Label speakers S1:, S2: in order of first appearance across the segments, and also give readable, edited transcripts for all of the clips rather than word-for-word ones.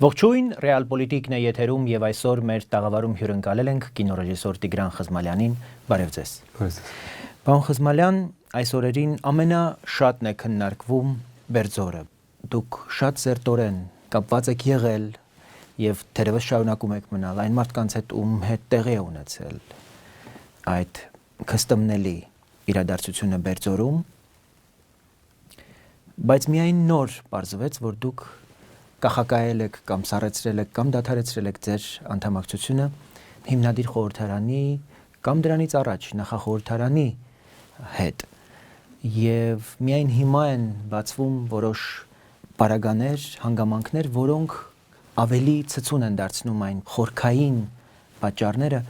S1: Ողջույն, Ռեալպոլիտիկն է եթերում եւ այսօր մեր տաղավարում հյուրընկալել ենք կինոռեժիսոր Տիգրան Խզմալյանին։ Բարև ձեզ։ Պարոն Խզմալյան, այս օրերին ամենաշատն է քննարկվում Բերձորը։ Դուք շատ սերտորեն կապված եք եղել եւ թերևս շարունակում եք մնալ այն մարդկանց հետ, ում հետ տեղի է ունեցել այդ քստմնելի իրադարձությունը Բերձորում, բայց միայն նոր պարզվեց, որ դուք կախակայել եք կամ սառեցրել եք կամ դադարեցրել եք ձեր անդամակցությունը հիմնադիր խորհրդարանի կամ դրանից առաջ նախախորհրդարանի հետ եւ միայն հիմա են բացվում որոշ պարագաներ, հանգամանքներ, որոնք ավելի ցցուն են դարձնում այն խորքային պատճառները,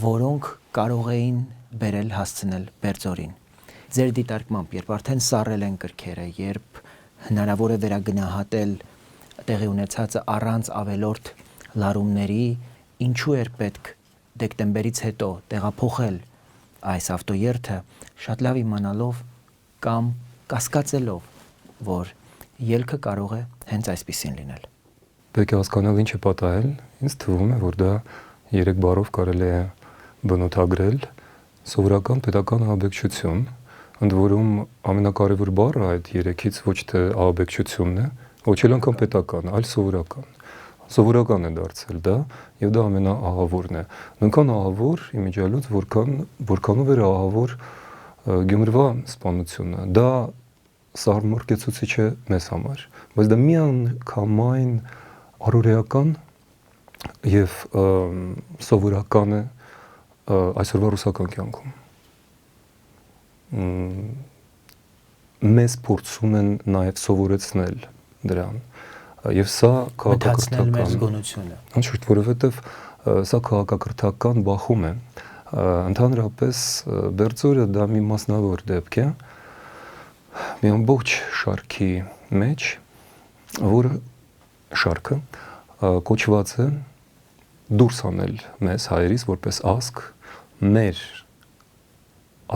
S1: որոնք կարող էին բերել հասցնել Բերձորին։ Ձեր դիտարկմամբ, երբ արդեն սառել են կրքերը, երբ հնարավոր է վերագնահատել տեղի ունեցածը առանց ավելորդ լարումների, ինչու էր պետք դեկտեմբերից հետո տեղափոխել այս ավտոերթը, շատ լավ իմանալով կամ կասկածելով, որ ելքը կարող է հենց այսպիսին լինել։
S2: Պետք է հասկանալ ինչ է պատահել, ինձ թվում է, որ դա 3 բառով կարելի է բնութագրել սովորական պետական ահաբեկչություն, ընդ որում ամենակարևոր բառը այդ 3-ից ոչ թե ահաբեկչությունն է, ոչ էլ անգամ պետական, այլ սովորական։ Սովորական է դարձել դա, եւ դա ամենաահավորն է։ Նույնքան ահավոր իմիջիալոց, որքանով էր ահավոր Գյումրվա սպանությունը։ Դա սահմռկեցուցիչ է մեզ համար, բայց դա միանգամայն առօրեական եւ սովորական է այսօրվա ռուսական կյանքում։ Մեզ փորձում են նաեւ սովորեցնել դրան։ Եվ սա
S1: քաղաքակրթական մեր զգոնությունը։
S2: Անշուշտ, որովհետև սա քաղաքակրթական բախում է։ Ընդհանրապես Բերձորը դա մի մասնավոր դեպք է, մի ամբողջ շարքի մեջ, որ շարքը կոչված է դուրս անել մեզ հայերից որպես ազգ մեր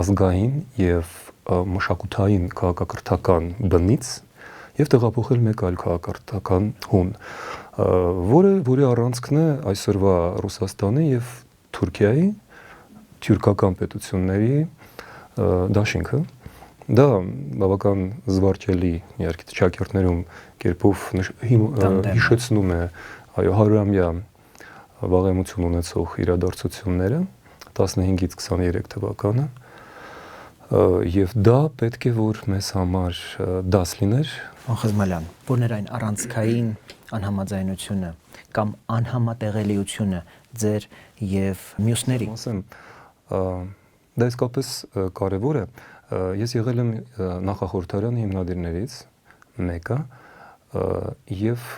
S2: ազգային եւ մշակութային քաղաքակրթական բնից եւ տեղափոխել մեկ այլ քաղաքակրթական հուն, որի առանցքն է այսօրվա Ռուսաստանի եւ Թուրքիայի թյուրքական պետությունների դաշինքը։ Դա բավական զվարճելի իհարկե ճակերտներում կերպով հիշեցնում է այո 100-ամյա վաղեմություն ունեցող իրադարձությունները 15-ից 23 թվականը եւ դա պետք է որ մեզ համար դաս լիներ։
S1: Խզմալյան, որն էր այն առանցքային անհամաձայնությունը կամ անհամատեղելիությունը ձեր եւ մյուսների։
S2: Ասեմ, դա իսկապես կարեւոր է։ Ես եղել եմ նախախորհրդարանի հիմնադիրներից մեկը եւ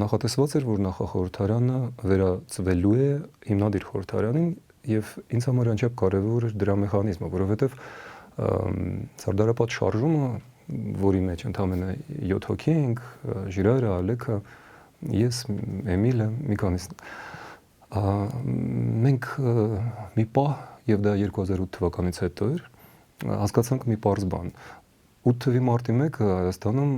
S2: նախատեսված էր, որ նախախորհրդարանը վերածվելու է հիմնադիր խորհրդարանին եւ ինձ համար անչափ կարեւոր էր դրա մեխանիզմը, որովհետեւ Սարդարապատ շարժումը, որի մեջ ընդամենը 7 հոգի ենք, Ժիրայրը, Ալեքը, ես, Էմիլը, մի քանիսն։ Մենք մի պահ, եւ դա 2008 թվականից հետո էր, հասկացանք մի պարզ բան։ 8 թվականի մարտի 1-ը Հայաստանում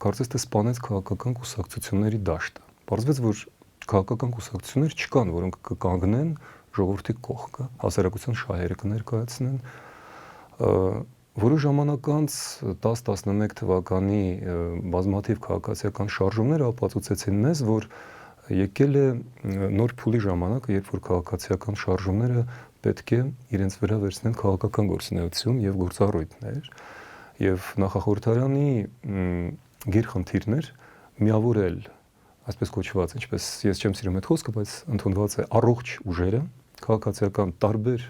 S2: կարծես թե սպանեց քաղաքական կուսակցությունների դաշտը։ Պարզվեց, որ քաղաքական կուսակցություններ չկան, որոնք կկանգնեն ժողովրդի կողքը, հասարակության շահերը կներկայացնեն։ Որոշ ժամանակ անց 10-11 թվականի բազմաթիվ քաղաքացիական շարժումները ապացուցեցին մեզ, որ եկել է նոր փուլի ժամանակը, երբ որ քաղաքացիական շարժումները պետք է իրենց վրա վերցնեն քաղաքական գործունեություն եւ գործառույթներ, եւ նախախորհրդարանի գերխնդիրն էր միավորել, այսպես կոչված, ինչպես ես չեմ սիրում այդ խոսքը, բայց ընդունված է առողջ ուժերը, քաղաքացիական տարբեր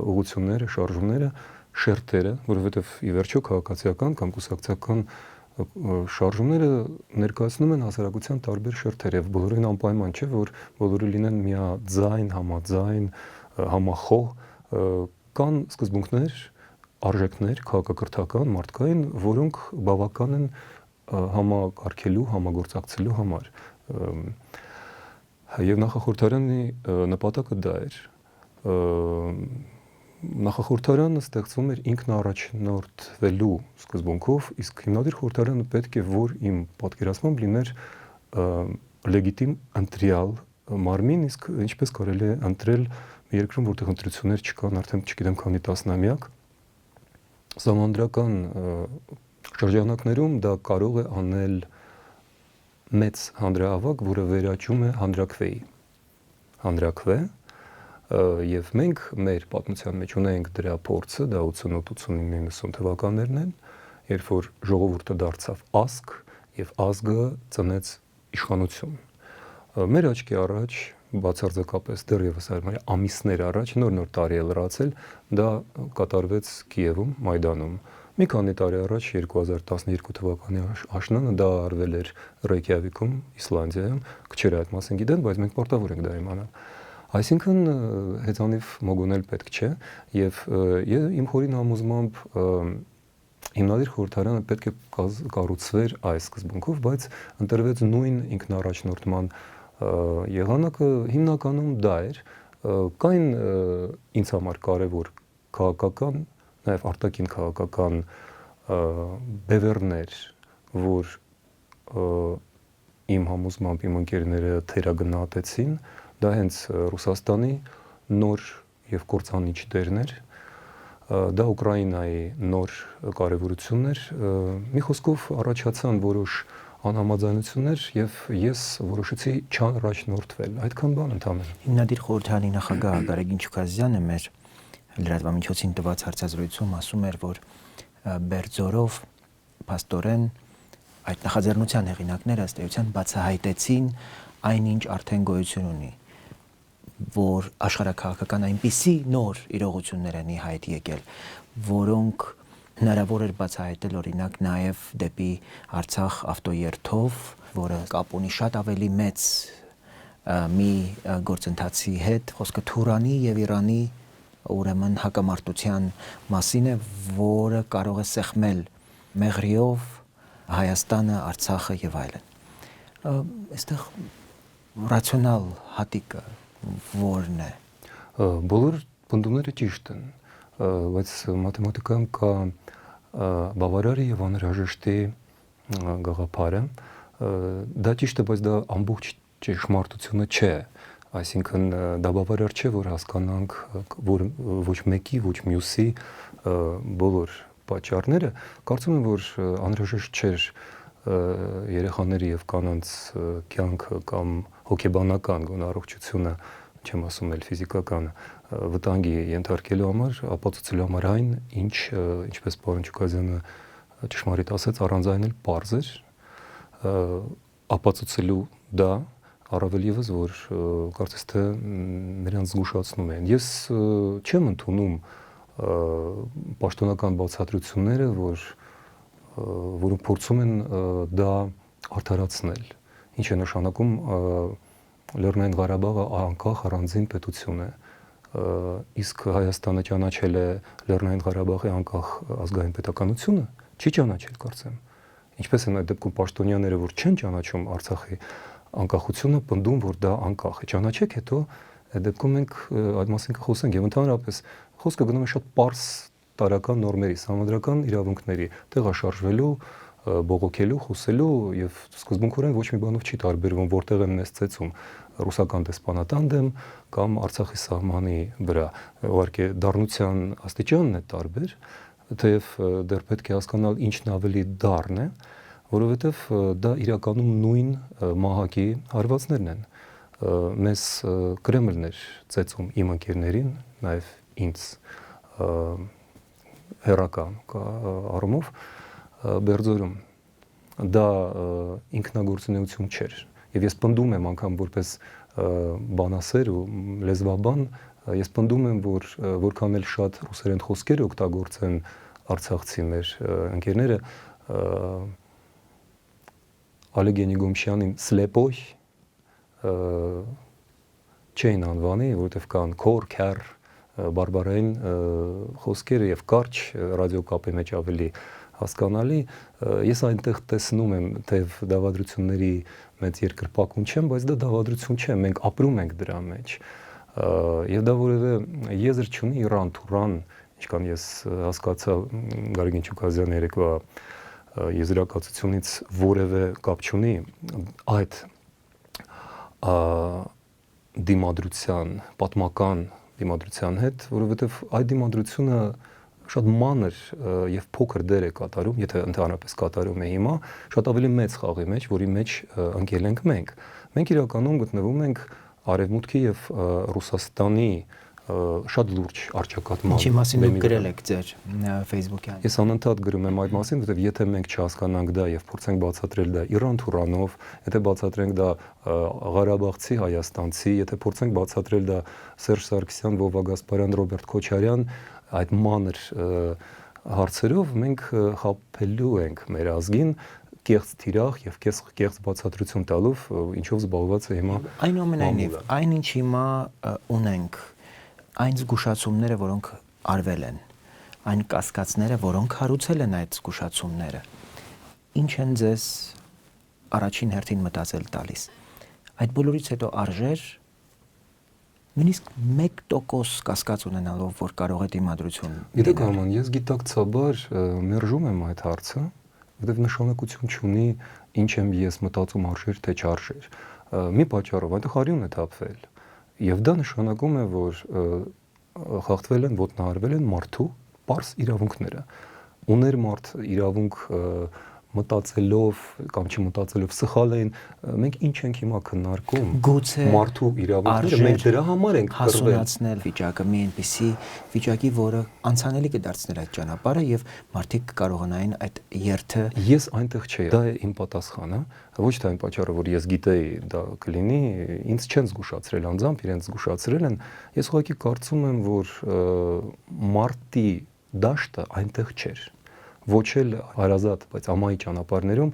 S2: ուղղությունները, շարժումները, շերտերը, որովհետև ի վերջո քաղաքացիական կամ կուսակցական շարժումները ներկայացնում են հասարակության տարբեր շերտեր եւ բոլորին անպայման չէ, որ բոլորը լինեն միաձայն, համաձայն, համախոհ, կան սկզբունքներ, արժեքներ քաղաքակրթական, մարդկային, որոնք բավական են համակարգելու, համագործակցելու համար։ Եվ նախախորհրդարանի նպատակը դա էր։ Նախախորհրդարանը ստեղծվում էր ինքնաառաջնորդվելու սկզբունքով, իսկ հիմնադիր խորհրդարանը պետք է որ իմ պատկերացմամբ լիներ լեգիտիմ ընտրյալ մարմին, իսկ ինչպես կարելի է ընտրել մի երկրում, որտեղ ընտրություններ չկան, արդեն չգիտեմ քանի տասնամյակ, սահմանադրական շրջանակներում դա կարող է անել մեծ հանրահավաք, որը վերաճում է հանրաքվե, եւ մենք մեր պատմության մեջ ունենք դրա փորձը, դա 88-90 թվականներն են, երբ որ ժողովուրդը դարձավ ազգ եւ ազգը ծնեց իշխանություն։ Մեր աչքի առաջ բացարձակապես դեռևս ամիսներ առաջ նոր տարի է լրացել, դա կատարվեց Կիևում, Մայդանում։ Մի քանի տարի առաջ 2012 թվականի աշնանը դա արվել էր Ռեյքյավիկում, Իսլանդիայում, քչերը այդ մասին գիտեն, բայց մենք պարտավոր ենք դա իմանալ։ Այսինքն հեծանիվ մոգոնել պետք չէ եւ իմ խորին համոզմամբ հիմնադիր խորհրդարանը պետք է կառուցվեր այս սկզբունքով, բայց ընտրվեց նույն ինքնառաջնորդման եղանակը հիմնականում դա էր, կային ինձ համար կարևոր քաղաքական, նաև արտաքին քաղաքական բևեռներ, որ իմ համոզմամբ իմ ընկերները թերագնահատեցին, դա հենց Ռուսաստանի նոր եւ կործանիչ դերն էր, դա Ուկրաինայի նոր կարևորություններ, մի խոսքով առաջացան որոշ անհամաձայնություններ եւ ես որոշեցի չառաջնորդվել, այդքան բան ընդհանրապես։
S1: Հիմնադիր խորհրդարանի նախագահ Գարեգին Չուկազյանը մեր լրատվամիջոցին տված հարցազրույցում ասում էր, որ Բերձորով փաստորեն այդ նախաձեռնության հեղինակները ըստ էության բացահայտեցին այնինչ արդեն գոյություն ունի, որ աշխարհաքաղաքական այնպիսի նոր իրողություններ են ի հայտ եկել, որոնք հնարավոր էր բացահայտել օրինակ նաև դեպի Արցախ ավտոերթով, որը կապ ունի շատ ավելի մեծ մի գործընթացի հետ, խոսքը Թուրանի եւ Իրանի ուրեմն հակամարտության մասին է, որը կարող է սեղմել Մեղրիով Հայաստանը, Արցախը եւ այլն։ Այստեղ ռացիոնալ հատիկը որն է։
S2: Բոլոր պնդումները ճիշտ են, բայց մաթեմատիկայում կա բավարարի եւ անհրաժեշտի գաղափարը։ Դա ճիշտ է, բայց դա ամբողջ ճշմարտությունը չէ։ Այսինքն դա բավարար չէ, որ հասկանանք, որ ոչ մեկի, ոչ մյուսի բոլոր պատճառները, կարծում եմ, որ անհրաժեշտ չէր երեխաների եւ կանանց կյանքը կամ հոգեբանական գոնարողությունը, չեմ ասում էլ ֆիզիկականը, վտանգի ենթարկելու համար, ապացուցելու համար այն, ինչպես պարոն Չուկազյանը ճշմարիտ ասաց, առանձայնել պարզ էր, ապացուցելու դա առավել եւս, որ կարծես թե նրանց զգուշացնում են։ Ես չեմ ընդունում պաշտոնական բացատրությունները, որոնք փորձում են դա արդարացնել։ Ինչ է նշանակում Լեռնային Ղարաբաղը անկախ առանձին պետություն է, իսկ Հայաստանը ճանաչել է Լեռնային Ղարաբաղի անկախ ազգային պետականությունը, չի ճանաչել, կարծեմ։ Ինչպես են այդ դեպքում պաշտոնյաները, որ չեն ճանաչում Արցախի անկախությունը, պնդում, որ դա անկախ է։ Ճանաչեք, հետո այդ դեպքում մենք այդ մասին կխոսենք եւ ընդհանրապես խոսքը գնում է շատ պարզ տարական նորմերի, համանդրական իրավունքների, տեղաշարժվելու, բողոքելու, խոսելու եւ սկզբունքորեն ոչ մի բանով չի տարբերվում, որտեղ են մեզ ծեծում ռուսական դեսպանատան դեմ կամ Արցախի սահմանի վրա։ Ուղղակի դառնության աստիճանն է տարբեր, թեև դեռ պետք է հասկանալ ինչն ավելի դառն է, որովհետև դա իրականում նույն մահակի հարվածներն են։ Մեզ Կրեմլն էր ծեծում իմ ընկերներին, նաև ինձ հերական առումով Բերձորում։ Դա ինքնագործունեություն չէր։ Եվ ես պնդում եմ անգամ որպես բանասեր ու լեզվաբան, ես պնդում եմ, որ որքան էլ շատ ռուսերեն խոսքեր օգտագործեն արցախցի մեր ընկերները, Ալեգենի Գոմշյանին սլեպոյ չէին անվանի, որովհետև կան քոր, քար, բարբարային խոսքեր եւ կարճ ռադիոկապի մեջ ավելի հասկանալի։ Ես այնտեղ տեսնում եմ, թեև դավադրությունների մեծ երկրպագուն չեմ, բայց դա դավադրություն չէ, մենք ապրում ենք դրա մեջ։ Եվ դա որևէ եզր չունի Իրան-Թուրան, ինչքան ես հասկացա Գարեգին Չուկազյանի երեկվա եզրակացությունից որևէ կապ չունի այդ դիմադրության, պատմական դիմադրության հետ, որովհետև այդ դիմադրությունը շատ մանր եւ փոքր դեր է կատարում, եթե ընդհանրապես կատարում է հիմա, շատ ավելի մեծ խաղի մեջ, որի մեջ ընկել ենք մենք։ Մենք իրականում գտնվում ենք Արևմուտքի եւ Ռուսաստանի շատ լուրջ առճակատման։
S1: Ինչի մասին դուք գրել եք ձեր Facebook-յան։
S2: Ես անընդհատ գրում եմ այդ մասին, որովհետև եթե մենք չհասկանանք դա եւ փորձենք բացատրել դա Իրան-Թուրանով, եթե բացատրենք դա Ղարաբաղցի հայաստանցի, եթե փորձենք բացատրել դա Սերժ Սարգսյան, Վովա Գասպարյան, Ռոբերտ Քոչարյան, այդ մանր հարցերով մենք խաբելու ենք մեր ազգին կեղծ թիրախ եւ կեղծ բացատրություն տալով, ինչով զբաղված է հիմա։
S1: Այնուամենայնիվ, այնինչ հիմա ունենք այն զգուշացումները, որոնք արվել են, այն կասկածները, որոնք հարուցել են այդ զգուշացումները, ինչ են ձեզ առաջին հերթին մտածել տալիս։ Այդ բոլորից հետո արժեր նույնիսկ 1% կասկած ունենալով, որ կարող է դիմադրություն։
S2: Գիտեք, Արման, ես գիտակցաբար մերժում եմ այդ հարցը, որովհետև նշանակություն չունի ինչ եմ ես մտածում արժեր թե չարժեր։ Մի պատճառով այնտեղ արյուն է թափվել։ Եվ դա նշանակում է, որ խախտվել են, ոտնահարվել են մարդու պարզ իրավունքները։ Ուներ մարդ իրավունք մտածելով կամ չմտածելով սխալ էին, մենք ինչ ենք հիմա քննարկում։
S1: Գուցե
S2: մարդու իրավունքները մենք դրա համար ենք
S1: հասունացնել վիճակը մի այնպիսի վիճակի, որը անցանելի կդարձներ այդ ճանապարհը եւ մարդիկ կկարողանային այդ երթը։
S2: Ես այնտեղ չէի։ Դա է իմ պատասխանը, ոչ թե այն պատճառը, որ ես գիտեի դա կլինի, ինձ չեն զգուշացրել անձամբ, իրենց զգուշացրել են։ Ես ուղղակի կարծում եմ, որ մարտի դաշտը այնտեղ չէր։ Ոչ էլ հարազատ, բայց ամայի ճանապարհներում,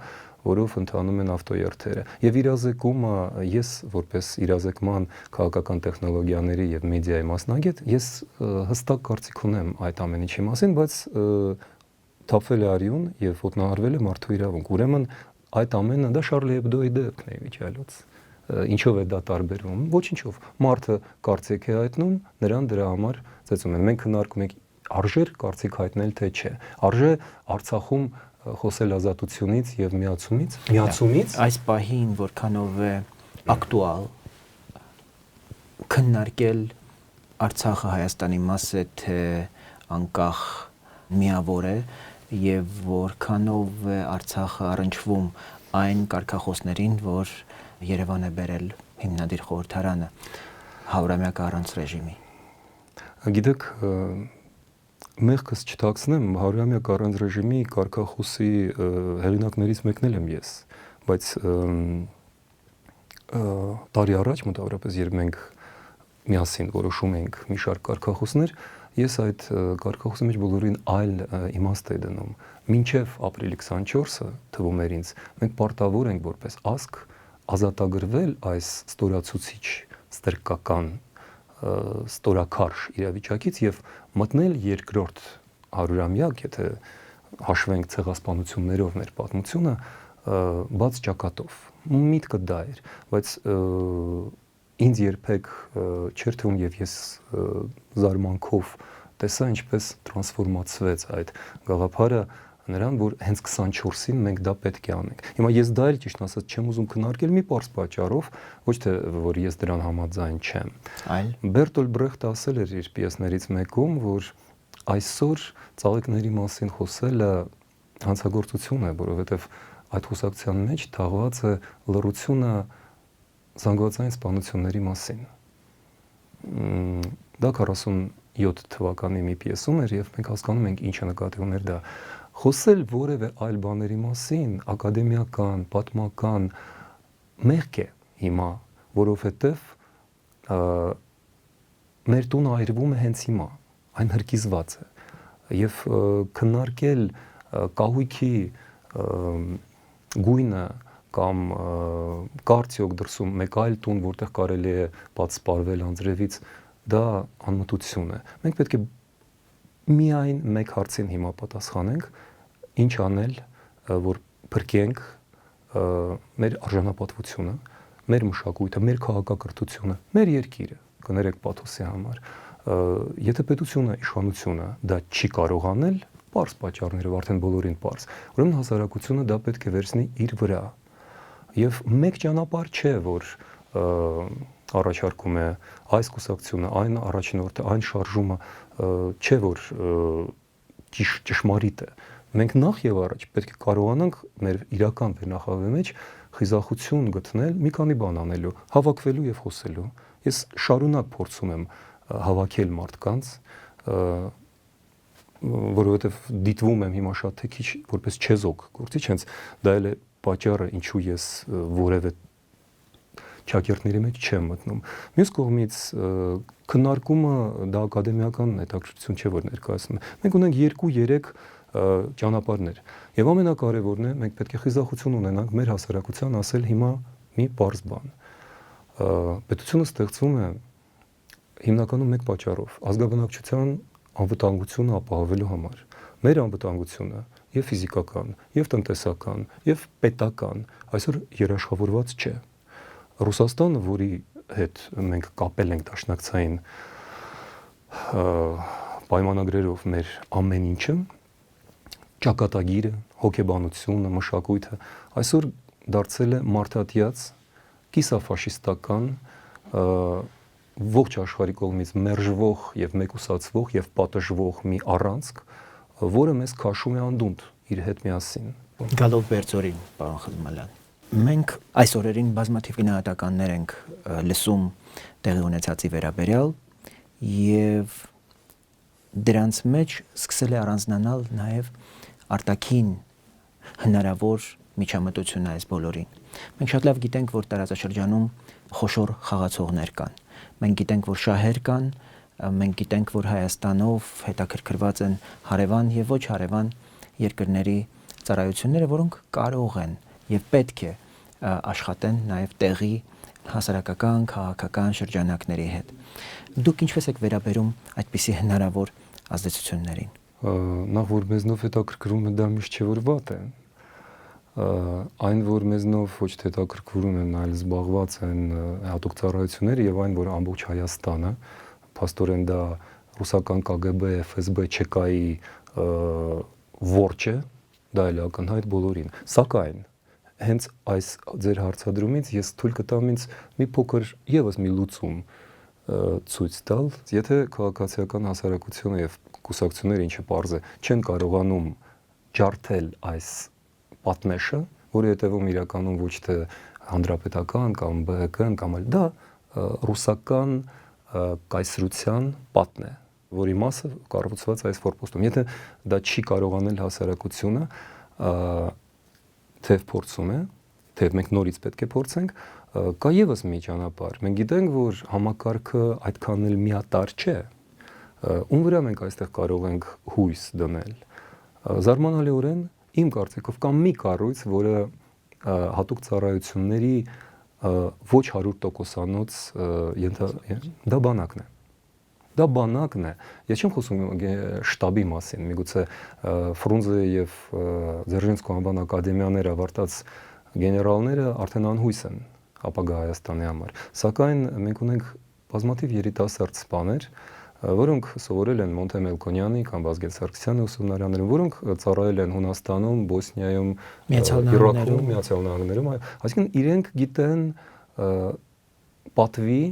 S2: որով ընթանում են ավտոերթերը։ Եվ իրազեկումը ես որպես իրազեկման քաղաքական տեխնոլոգիաների եւ մեդիայի մասնագետ, ես հստակ կարծիք ունեմ այդ ամեն ինչի մասին, բայց թափվել է արյուն եւ ոտնահարվել է մարդու իրավունք։ Ուրեմն այդ ամենը դա Շարլի Էբդոյի դեպքն է իվիճալոց։ Ինչով է դա տարբերվում։ Ոչինչով։ Մարդը կարծիք է հայտնում, նրան դրա համար ծեծում են։ Մենք քննարկում ենք արժեր կարծիք հայտնել թե չէ։ Արժե Արցախում խոսել ազատությունից եւ միացումից։
S1: Այս պահին որքանով է ակտուալ քննարկել Արցախը Հայաստանի մաս է թե անկախ միավոր է եւ որքանով է Արցախը առնչվում այն կարգախոսներին, որ Երևան է բերել հիմնադիր խորհրդարանը 100-ամյակը առանց ռեժիմի։
S2: Գիտեք, մեղքս չթաքցնեմ, 100-ամյակ առանց ռեժիմի կարգախոսի հեղինակներից մեկն եմ ես, բայց տարի առաջ մոտավորապես երբ մենք միասին որոշում ենք մի շարք կարգախոսներ, ես այդ կարգախոսի մեջ բոլորին այլ իմաստ եմ դնում։ Մինչև ապրիլի 24-ը թվում էր ինձ, մենք պարտավոր ենք որպես ազգ ազատագրվել այս ստորացուցիչ ստրկական ստորաքարշ իրավիճակից եւ մտնել երկրորդ 100-ամյակ, եթե հաշվենք ցեղասպանություններով մեր պատմությունը, բաց ճակատով։ Միտքը դա էր, բայց ինձ երբեք չէր թվում եւ ես զարմանքով տեսա ինչպես տրանսֆորմացվեց այդ գաղափարը նրան, որ հենց 24-ին մենք դա պետք է անենք։ Հիմա ես դա էլ ճիշտ ասած չեմ ուզում քննարկել մի պարզ պատճառով, ոչ թե որ ես դրան համաձայն չեմ։
S1: Այլ
S2: Բերտոլ Բրեխտը ասել էր իր պիեսներից մեկում, որ այսօր ծաղիկների մասին խոսելը հանցագործություն է, որովհետև այդ խոսակցության մեջ թաղված է լռությունը զանգվածային սպանությունների մասին։ Դա 47 թվականի մի պիեսում էր եւ մենք հասկանում ենք ինչը նկատի ուներ դա։ Խոսել որևէ այլ բաների մասին, ակադեմիական, պատմական մեղք է հիմա, որովհետև մեր տունը այրվում է հենց հիմա, այն հրկիզված է, եւ քննարկել կահույքի գույնը կամ կարծիոք դրսում մեկ այլ տուն, որտեղ կարելի է բաց սպառվել անձրևից, դա անմտություն է։ Մենք պետք է միայն մեկ հարցին հիմա պատասխանենք, ինչ անել, որ փրկենք մեր արժանապատվությունը, մեր մշակույթը, մեր քաղաքակրթությունը, մեր երկիրը, կներեք պաթոսի համար։ Եթե պետությունը, իշխանությունը դա չի կարող անել, պարզ պատճառներով արդեն բոլորին պարզ, ուրեմն հասարակությունը դա պետք է վերցնի իր վրա։ Եվ մեկ ճանապարհ չէ, որ առաջարկում է այս կուսակցությունը, այն առաջնորդը, այն շարժումը չէ որ ճշմարիտ է։ Մենք նախ եւ առաջ պետք է կարողանանք մեր իրական վերնախավի մեջ խիզախություն գտնել մի քանի բան անելու, հավաքվելու եւ խոսելու։ Ես շարունակ փորձում եմ հավաքել մարդկանց, որովհետեւ դիտվում եմ հիմա շատ թե քիչ որպես չեզոք գործիչ, հենց դա էլ է պատճառը, ինչու ես որևէ ճակերտների մեջ չեմ մտնում։ Մյուս կողմից քննարկումը դա ակադեմիական հետաքրքրություն չէ, որ ներկայացնում է։ Մենք ունենք 2-3 ճանապարհներ։ Եվ ամենակարևորն է, մենք պետք է խիզախություն ունենանք մեր հասարակության ասել հիմա մի բարձ բան։ Պետությունը ստեղծվում է հիմնականում մեկ պատճառով՝ ազգաբնակչության անվտանգությունը ապահովելու համար։ Մեր անվտանգությունը եւ ֆիզիկական, եւ տնտեսական, եւ պետական այսօր երաշխավորված չէ։ Ռուսաստանը, որի հետ մենք կապել ենք դաշնակցային պայմանագրերով մեր ամեն ինչը, ճակատագիրը, հոգեբանությունը, մշակույթը, այսօր դարձել է մարդատյաց, կիսաֆաշիստական, ողջ աշխարհի կողմից մերժվող եւ մեկուսացվող եւ պատժվող մի առանցք, որը մեզ քաշում է անդունդ իր հետ միասին։
S1: Գալով Բերձորին, պարոն Խզմալյան, մենք այս օրերին բազմաթիվ գնահատականներ ենք լսում տեղի ունեցածի վերաբերյալ եւ դրանց մեջ սկսել է առանձնանալ նաեւ արտաքին հնարավոր միջամտությունը այս բոլորին։ Մենք շատ լավ գիտենք, որ տարածաշրջանում խոշոր խաղացողներ կան։ Մենք գիտենք, որ շահեր կան, մենք գիտենք, որ Հայաստանով հետաքրքրված են հարևան եւ ոչ հարևան երկրների ծառայությունները, որոնք կարող են եւ պետք է աշխատեն նաեւ տեղի հասարակական, քաղաքական շրջանակների հետ։ Դուք ինչպես եք վերաբերում այդպիսի հնարավոր ազդեցություններին։
S2: Նախ որ մեզնով հետաքրքրում է, դա միշտ չէ որ վատ է։ Այն որ մեզնով ոչ թե հետաքրքրում են, այլ զբաղված են հատուկ ծառայությունները եւ այն որ ամբողջ Հայաստանը, փաստորեն դա ռուսական KGB, FSB, ՉԿ-ի ворճ է, դա էլ ակնհայտ բոլորին։ Սակայն հենց այս ձեր հարցադրումից ես թույլ կտամ ինձ մի փոքր եւս մի լուծում ցույց տալ, եթե քաղաքացիական հասարակությունը եւ կուսակցությունները, ինչը պարզ է, չեն կարողանում ջարդել այս պատնեշը, որի հետևում իրականում ոչ թե հանրապետական կամ ԲՀԿ-ն կամ այլ դա ռուսական կայսրության պատն է, որի մասը կառուցված այս ֆորպոստում։ Եթե դա չի կարողանել հասարակությունը, թեև փորձում է, թեև մենք նորից պետք է փորձենք, կա եւս մի ճանապարհ։ Մենք գիտենք, որ համակարգը այդքան էլ միատարր չէ։ Ում վրա մենք այստեղ կարող ենք հույս դնել։ Զարմանալիորեն իմ կարծիքով կամ մի կառույց, որը հատուկ ծառայությունների ոչ 100%-անոց դա բանակն է։ Դա բանակն է։ Ես չեմ խոսում շտաբի մասին, միգուցե Ֆրունզե եւ Ձերժինսկու անվան ակադեմիաներ ավարտած գեներալները արդեն անհույս են ապագա Հայաստանի համար։ Սակայն մենք ունենք բազմաթիվ երիտասարդ սպաներ, որոնք սովորել են Մոնթե Մելքոնյանի կամ Վազգեն Սարգսյանի ուսումնարաններում, որոնք ծառայել են Հունաստանում, Բոսնիայում, Իրաքում, Միացյալ Նահանգներում, այսինքն իրենք գիտեն պատվի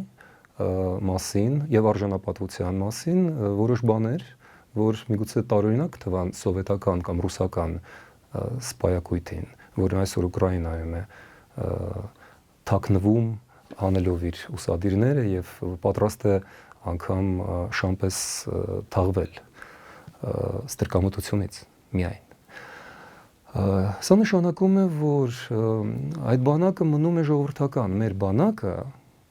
S2: մասին եւ արժանապատվության մասին որոշ բաներ, որ միգուցե տարօրինակ թվան սովետական կամ ռուսական սպայակույտին, որն այսօր Ուկրաինայում է թաքնվում անելով իր ուսադիրները եւ պատրաստ է անգամ շամպես թաղվել ստրկամտությունից միայն։ Սա նշանակում է, որ այդ բանակը մնում է ժողովրդական, մեր բանակը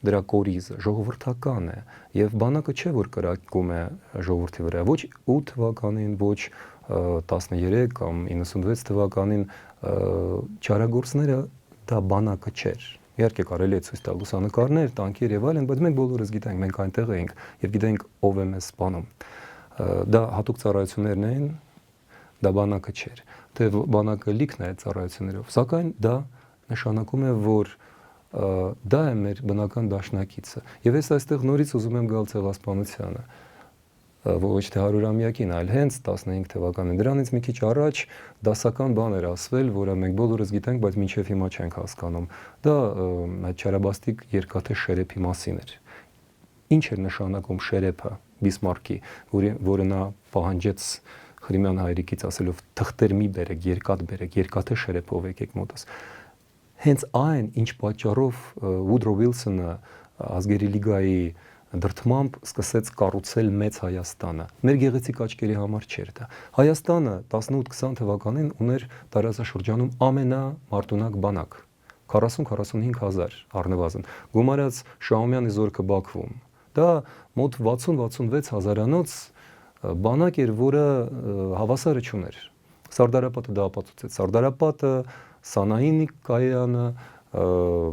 S2: դրա կորիզը ժողովրդական է եւ բանակը չէ որ կրակում է ժողովրդի վրա, ոչ 8 թվականին, ոչ 13 կամ 96 թվականին չարագործները դա բանակը չէր։ Իհարկե կարելի է ցույց տալ լուսանկարներ, տանկեր եւ այլն, բայց մենք բոլորս գիտենք, մենք այնտեղ էինք եւ գիտենք ով է մեզ սպանում։ Դա հատուկ ծառայություններն էին, դա բանակը չէր։ Թե բանակը լիքն է ծառայություններով, սակայն դա նշանակում է, որ դա է մեր բնական դաշնակիցը։ Եվ ես այստեղ նորից ուզում եմ գալ ցեղասպանությանը։ ոչ թե 100-ամյակին, այլ հենց 15 թվականին։ Դրանից մի քիչ առաջ դասական բան էր ասվել, որը մենք բոլորս գիտենք, բայց մինչև հիմա չենք հասկանում։ Դա այդ չարաբաստիկ երկաթե շերեփի մասին էր։ Ինչ էր նշանակում շերեփը Բիսմարկի, որը նա պահանջեց Խրիմյան հայրիկից ասելով թղթեր մի բերեք, երկաթ բերեք, երկաթե շերեփով եկեք մոտս։ Հենց այն, ինչ պատճառով Վուդրո Վիլսոնը ազգերի լիգայի դրդմամբ սկսեց կառուցել մեծ Հայաստանը։ Մեր գեղեցիկ աչքերի համար չէր դա։ Հայաստանը 18-20 թվականին ուներ տարածաշրջանում ամենամարտունակ բանակ 40-45 հազար առնվազն։ Գումարած Շահումյանի զորքը Բաքվում։ Դա մոտ 60-66 հազարանոց բանակ էր, որը հավասարը չուներ։ Սարդարապետը դա ապացուցեց։ Սարդարապետը, Սանահինի կայանը,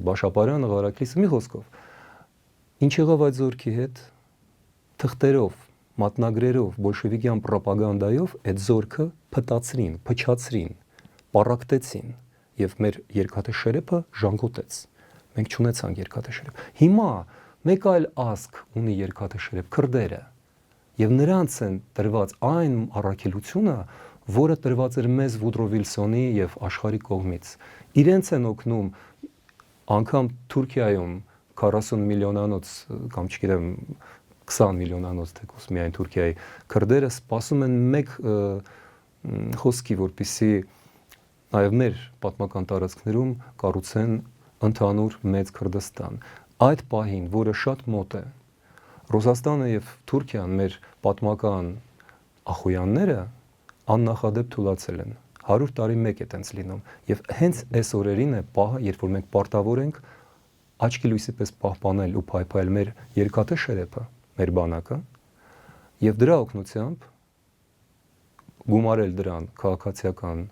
S2: Բաշապարյանը, Ղարաքլիսը, մի խոսքով։ Ինչ եղավ այդ զորքի հետ, թղթերով, մատնագրերով, բոլշևիկյան պրոպագանդայով այդ զորքը փտացրին, փչացրին, պառակտեցին եւ մեր երկաթե շերեփը ժանգոտեց։ Մենք չունեցանք երկաթե շերեփ։ Հիմա մեկ այլ ազգ ունի երկաթե շերեփ, քրդերը, եւ նրանց են տրված այն առաքելությունը, որը տրված էր մեզ Վուդրո Վիլսոնի եւ աշխարհի կողմից։ Իրենց են օգնում անգամ Թուրքիայում 40 միլիոնանոց կամ չգիտեմ 20 միլիոնանոց թեկուզ միայն Թուրքիայի քրդերը սպասում են մեկ խոսքի, որպեսզի նաև մեր պատմական տարածքներում կառուցեն ընդհանուր մեծ Քրդստան։ Այդ պահին, որը շատ մոտ է, Ռուսաստանը եւ Թուրքիան, մեր պատմական ախոյանները աննախադեպ թուլացել են։ 100 տարի մեկ է տենց լինում եւ հենց այս օրերին է պահը, երբ որ մենք պարտավոր ենք աչքի լույսի պես պահպանել ու փայփայել մեր երկաթե շերեփը, մեր բանակը եւ դրա օգնությամբ գումարել դրան քաղաքացիական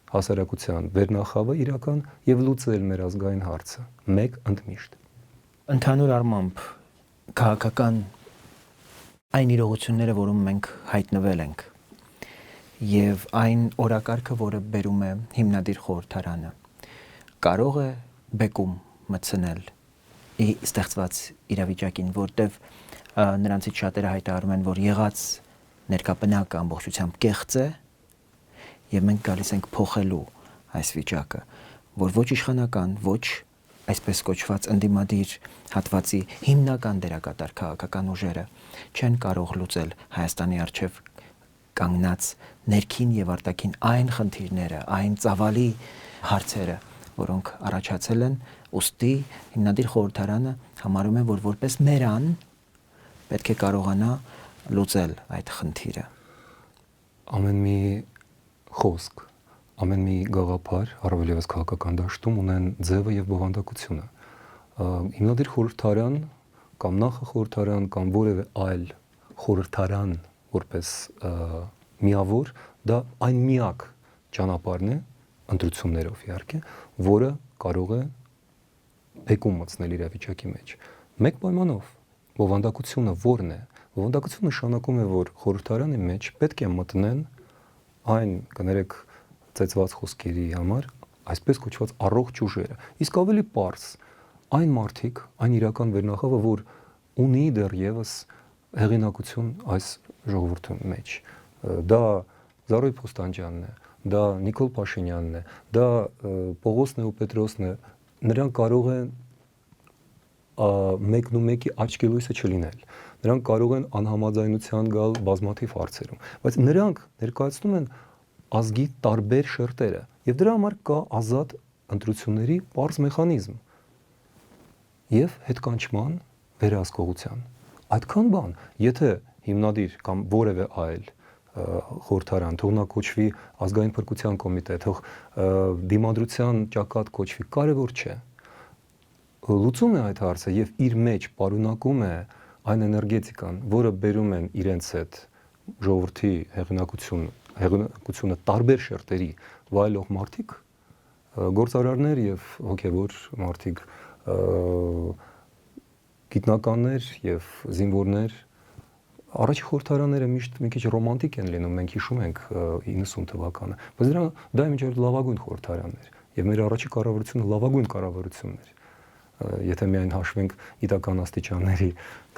S2: հասարակության վերնախավը իրական եւ լուծել մեր ազգային հարցը մեկ ընդմիշտ։
S1: Ընդհանուր առմամբ քաղաքական այն իրողությունները, որում մենք հայտնվել ենք եւ այն օրակարգը, որը բերում է հիմնադիր խորհրդարանը, կարող է բեկում մտցնել ստեղծված իրավիճակին, որտեղ նրանցից շատերը հայտարարում են, որ եղած ներկա բնակը ամբողջությամբ կեղծ է եւ մենք գալիս ենք փոխելու այս վիճակը, որ ոչ իշխանական, ոչ այսպես կոչված ընդդիմադիր հատվածի հիմնական դերակատար քաղաքական ուժերը չեն կարող լուծել Հայաստանի առջև կանգնած ներքին եւ արտաքին այն խնդիրները, այն ծավալի հարցերը, որոնք առաջացել են, ուստի հիմնադիր խորհրդարանը համարում է, որ որպես մերան պետք է կարողանա լուծել այդ խնդիրը։
S2: Ամեն մի խոսք, ամեն մի գաղափար, առավել եւս քաղաքական դաշտում ունեն ձևը եւ բովանդակությունը։ Հիմնադիր խորհրդարան կամ նախախորհրդարան կամ որևէ այլ խորհրդարան որպես միավոր, դա այն միակ ճանապարհն է, ընտրություններով իհարկե, որը կարող է բեկում մտցնել իրավիճակի մեջ։ Մեկ պայմանով, բովանդակությունը ո՞րն է։ Բովանդակությունը նշանակում է, որ խորհրդարանի մեջ պետք է մտնեն այն, կներեք, ծեծված խոսքերի համար, այսպես կոչված առողջ ուժերը։ Իսկ ավելի պարզ, այն մարդիկ, այն իրական վերնախավը, որ ունի դեռևս հեղինակություն այս ժողովրդի մեջ։ Դա Զարոյ Փոստանջյանն է, դա Նիկոլ Փաշինյանն է, դա Պողոսն ու Պետրոսն է, նրանք կարող են մեկն ու մեկի աչքի լույսը չլինել։ Նրանք կարող են անհամաձայնության գալ բազմաթիվ հարցերում, բայց նրանք ներկայացնում են ազգի տարբեր շերտերը եւ դրա համար կա ազատ ընտրությունների պարզ մեխանիզմ եւ հետկանչման վերահսկողության։ Այդքան բան, եթե հիմնադիր կամ որևէ այլ խորհրդարան, թող նա կոչվի ազգային փրկության կոմիտե, թող դիմադրության ճակատ կոչվի, կարևոր չէ։ Լուծում է այդ հարցը եւ իր մեջ պարունակում է այն էներգետիկան, որը բերում են իրենց հետ ժողովրդի հեղինակությունը տարբեր շերտերի վայելող մարդիկ, գործարարներ եւ հոգեվոր մարդիկ, գիտնականներ եւ զինվորներ։ Առաջի խորհրդարանները միշտ մի քիչ ռոմանտիկ են լինում, մենք հիշում ենք 90 թվականը, բայց դա միջև լավագույն խորհրդարաններ եւ մեր առաջի կառավարությունը լավագույն կառավարությունն էր։ եթե միայն հաշվենք իդական աստիճանների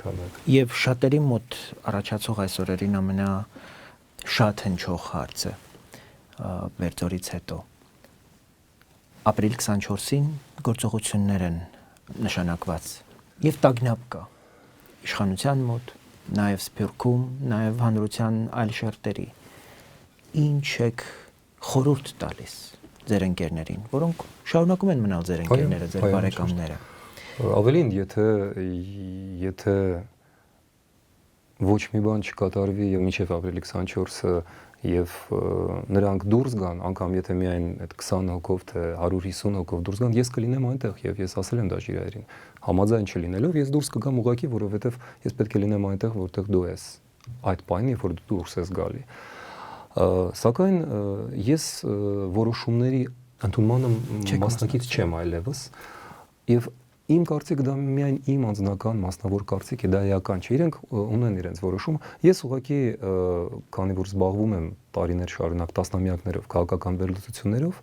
S2: քանակը։
S1: Եվ շատերի մոտ առաջացող այս օրերին շատ հնչող հարցը Բերձորից հետո ապրիլ 24-ին գործողություններ են նշանակված եւ տագնապ կա իշխանության մոտ, նաեւ Սփյուռքում, նաեւ հանրության այլ շերտերի։ Ինչ եք խորհուրդ տալիս ձեր ընկերներին, որոնք շարունակում են մնալ ձեր ընկերները, ձեր բարեկամները։
S2: Ավելին, եթե ոչ մի բան չկատարվի եւ մինչեւ ապրիլի 24-ը եւ նրանք դուրս գան, անգամ եթե միայն այդ 20 հոգով թե 150 հոգով դուրս գան, ես կլինեմ այնտեղ եւ ես ասել եմ դա ժիրայերին։ Համաձայն չլինելով ես դուրս կգամ ուղակի, որովհետեւ ես պետք է լինեմ այնտեղ, որտեղ դու ես։ Այդ պայմանը, որ դու դուրս ես գալի։ Սակայն ես որոշումների ընդունմանը մասնակից չեմ այլևս եւ իմ կարծիքը դա միայն իմ անձնական մասնավոր կարծիք է, դա էական չէ։ Իրենք ունեն իրենց որոշումը։ Ես ուղղակի քանի որ զբաղվում եմ տարիներ շարունակ տասնամյակներով քաղաքական վերլուծություններով,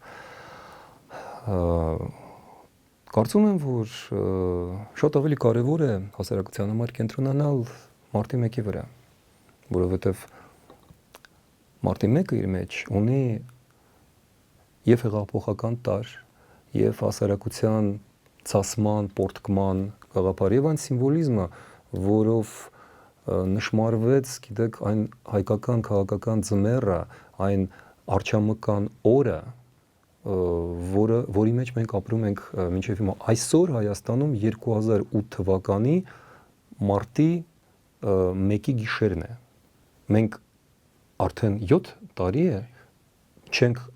S2: կարծում եմ, որ շատ ավելի կարևոր է հասարակության համար կենտրոնանալ մարտի 1-ի վրա, որովհետև մարտի 1-ը իր մեջ ունի եւ հեղափոխական տարր, եւ հասարակության ցասման, պորտկման գաղափար եւ այն սիմվոլիզմը, որով նշмарվեց, գիտեք, այն հայկական քաղաքական ձմեռը, այն արչամկան օրը, որի մեջ մենք ապրում ենք մինչև հիմա։ Այսօր Հայաստանում 2008 թվականի մարտի 1-ի գիշերն է։ Մենք արդեն 7 տարի է չենք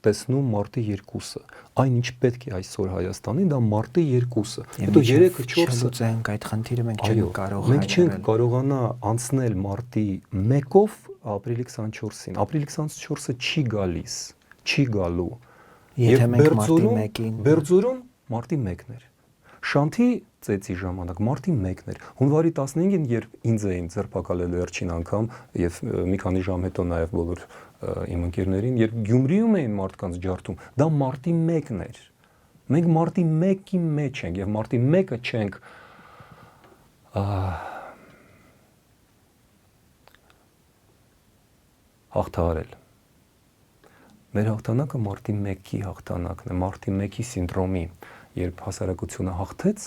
S2: տեսնում մարտի 2-ը։ Այն ինչ պետք է այսօր Հայաստանին, դա մարտի 2-ը։ Հետո 3-4-ը
S1: չլուծենք այդ խնդիրը, մենք չենք կարող։
S2: Մենք չենք կարողանա անցնել մարտի 1-ով ապրիլի 24-ին։ Ապրիլի 24-ը չի գալիս, չի գալու։
S1: Եթե մենք մարտի 1-ին
S2: Բերձորում մարտի 1-ն էր։ Շանթի ծեծի ժամանակ մարտի 1-ն էր։ Հունվարի 15-ին, երբ ինձ էին ձերբակալել վերջին անգամ եւ մի քանի ժամ հետո նաեւ բոլոր իմ ընկերներին, երբ Գյումրիում էին մարդկանց ջարդում, դա մարտի 1-ն էր։ Մենք մարտի 1-ի մեջ ենք եւ մարտի 1-ը չենք հաղթահարել։ Մեր հաղթանակը մարտի 1-ի հաղթանակն է, մարտի 1-ի սինդրոմի, երբ հասարակությունը հաղթեց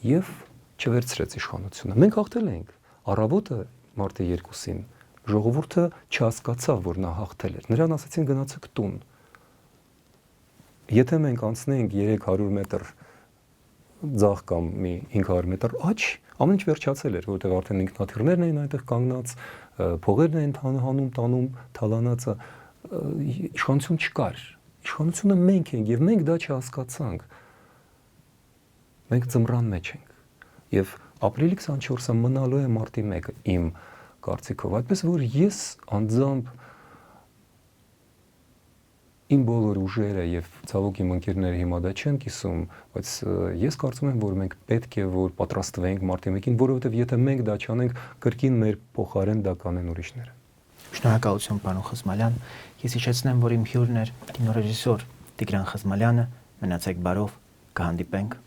S2: եւ չվերցրեց իշխանությունը։ Մենք հաղթել ենք։ Առավոտը մարտի 2-ին ժողովուրդը չհասկացավ, որ նա հաղթել էր։ Նրան ասացին գնացեք տուն։ Եթե մենք անցնենք 300 մետր ձախ կամ մի 500 մետր աջ, ամեն ինչ վերջացել էր, որովհետև արդեն ինքնաթիռներն էին այնտեղ կանգնած, փողերն էին հանում, տանում, թալանածը, իշխանություն չկար։ Իշխանությունը մենք ենք եւ մենք դա չհասկացանք։ Մենք ձմռան մեջ ենք։ Եվ ապրիլի 24-ը մնալու է մարտի 1-ը իմ կարծիքով, այդպես որ ես անձամբ իմ բոլոր ուժերը եւ ցավոք իմ ընկերները հիմա դա չեն կիսում, բայց ես կարծում եմ, որ մենք պետք է որ պատրաստվենք մարտի 1-ին, որովհետեւ եթե մենք դա չանենք, կրկին մեր փոխարեն դա կանեն ուրիշները։
S1: Շնորհակալություն, պարոն Խզմալյան։ Ես հիշեցնեմ, որ իմ հյուրն էր կինոռեժիսոր Տիգրան Խզմալյանը։ Մնացեք բարով, կհանդիպենք